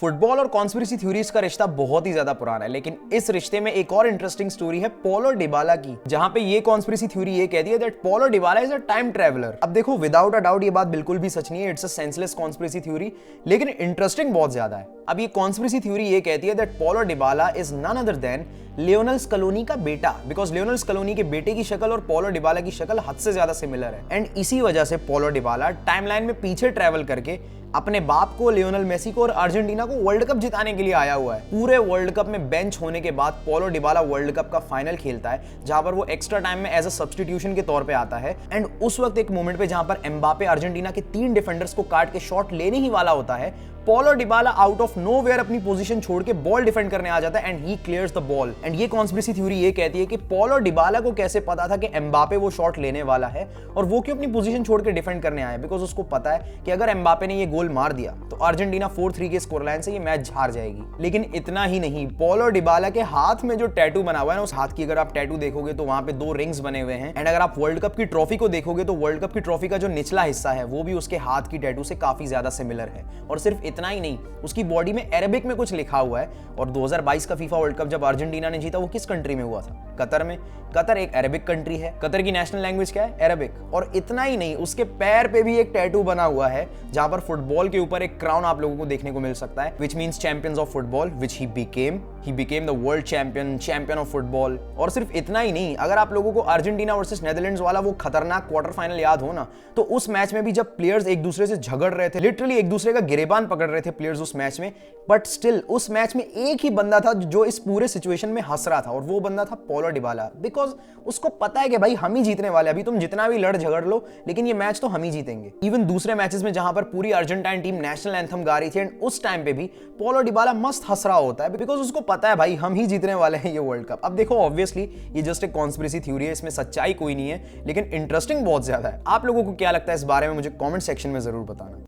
Football और conspiracy theories का रिश्ता बहुत ही ज्यादा पुराना है, लेकिन इस रिश्ते में एक और इंटरेस्टिंग स्टोरी है पॉलो डिबाला की, जहां पे ये कॉन्स्पिरेसी थ्योरी ये कहती है that Paulo Dybala is a time traveller. अब देखो, विदाउट अ डाउट ये बात बिल्कुल भी सच नहीं है, it's a senseless conspiracy theory, लेकिन इंटरेस्टिंग बहुत ज्यादा है। अब ये कॉन्स्पिरेसी थ्योरी ये कहती है that Paulo Dybala is none other than Lionel Scaloni का बेटा, बिकॉज लियोनेल स्कलोनी के बेटे की शक्ल और पॉलो डिबाला की शक्ल हद से ज्यादा सिमिलर है। एंड इसी वजह से पॉलो डिबाला टाइमलाइन में पीछे ट्रैवल करके अपने बाप को, लियोनेल मेसी को और अर्जेंटीना को वर्ल्ड कप जिताने के लिए आया हुआ है। पूरे वर्ल्ड कप में बेंच होने के बाद पॉलो डिबाला वर्ल्ड कप का फाइनल खेलता है, जहां पर वो एक्स्ट्रा टाइम में एज अ सब्स्टिट्यूशन के तौर पे आता है। एंड उस वक्त एक मोमेंट पे जहां पर एम्बापे अर्जेंटीना के 3 डिफेंडर्स को काट के शॉट लेने ही वाला होता है, Paulo Dybala out of nowhere अपनी पोजीशन छोड़ के बॉल डिफेंड करने आ जाता है and he clears the ball. And ये कॉन्स्पिरेसी थ्योरी ये कहती है कि पॉलो डिबाला को कैसे पता था कि एम्बापे वो शॉट लेने वाला है और वो क्यों अपनी पोजीशन छोड़ के डिफेंड करने आया, बिकॉज उसको पता है कि अगर एम्बापे ने ये गोल मार दिया तो अर्जेंटीना 4-3 के स्कोर लाइन से ये मैच हार जाएगी। लेकिन इतना ही नहीं, पॉलो डिबाला के हाथ में जो टैटू बना हुआ है ना, उस हाथ की अगर आप टैटू देखोगे तो वहां पे 2 रिंग्स बने हुए हैं। एंड अगर आप वर्ल्ड कप की ट्रॉफी को देखोगे तो वर्ल्ड कप की ट्रॉफी का जो निचला हिस्सा है वो भी उसके हाथ की टैटू से काफी ज्यादा सिमिलर है। और सिर्फ इतना ही नहीं, उसकी बॉडी में अरेबिक में कुछ लिखा हुआ है। और 2022 का फीफा वर्ल्ड कप जब अर्जेंटीना ने जीता वो किस कंट्री में हुआ था? कतर में। कतर एक अरेबिक कंट्री है, कतर की नेशनल लैंग्वेज क्या है? अरेबिक। और इतना ही नहीं, उसके पैर पे भी एक टैटू बना हुआ है जहां पर फुटबॉल के ऊपर एक क्राउन आप लोगों को देखने को मिल सकता है, which means champions of football, which he became the world champion of football। और सिर्फ इतना ही नहीं, अगर आप लोगों को अर्जेंटीना वर्सेस नेदरलैंड्स वाला वो खतरनाक क्वार्टर फाइनल याद हो ना, तो उस मैच में भी जब प्लेयर्स एक दूसरे से झगड़ रहे थे, लिटरली एक दूसरे का गिरेबान पकड़ रहे थे प्लेयर्स उस मैच में, बट स्टिल उस मैच में एक ही बंदा था जो इस पूरे सिचुएशन में हंस रहा था, और वो बंदा था पॉलो डिबाला। बिकॉज उसको पता है कि भाई हम ही जीतने वाले, अभी तुम जितना भी लड़ झगड़ लो लेकिन ये मैच तो हम ही जीतेंगे। इवन दूसरे मैचेस में जहां पर पूरी अर्जेंटाइन टीम नेशनल एंथम गा रही थी एंड उस टाइम पे भी पॉलो डिबाला मस्त हंस रहा होता है, बिकॉज उसको पता है भाई हम ही जीतने वाले हैं ये वर्ल्ड कप। अब देखो, ऑब्वियसली ये जस्ट एक कॉन्स्पिरेसी थ्योरी है, इसमें सच्चाई कोई नहीं है, लेकिन इंटरेस्टिंग बहुत ज्यादा है। आप लोगों को क्या लगता है इस बारे में मुझे कमेंट सेक्शन में जरूर बताना।